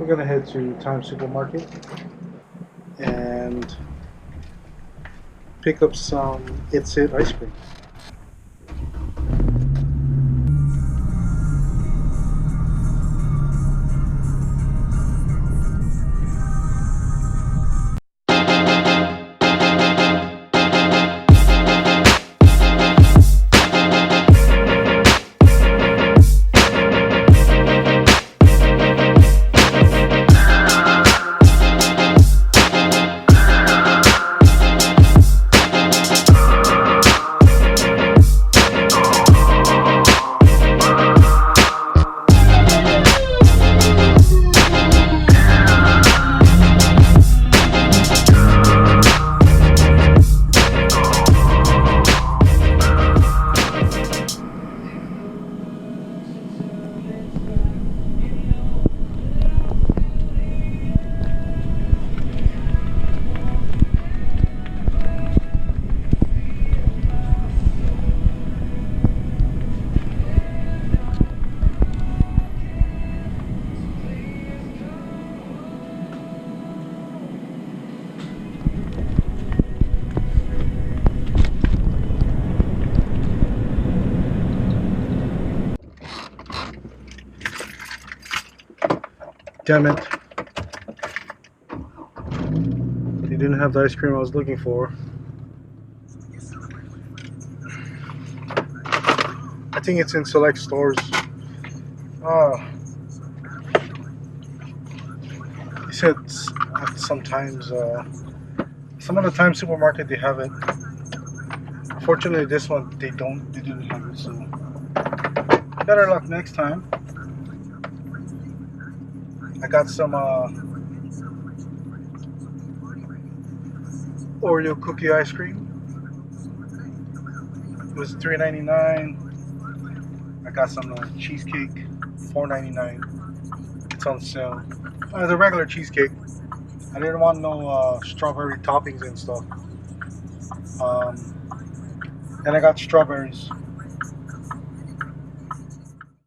We're gonna head to Times Supermarket and pick up some It's It ice cream. Damn it. They didn't have the ice cream I was looking for. I think it's in select stores. Oh, he said sometimes, some of the Times Supermarket they have it. Fortunately, this one they don't. They didn't have it, so better luck next time. I got some Oreo cookie ice cream. It was $3.99. I got some cheesecake, $4.99. It's on sale. The regular cheesecake. I didn't want no strawberry toppings and stuff. And I got strawberries.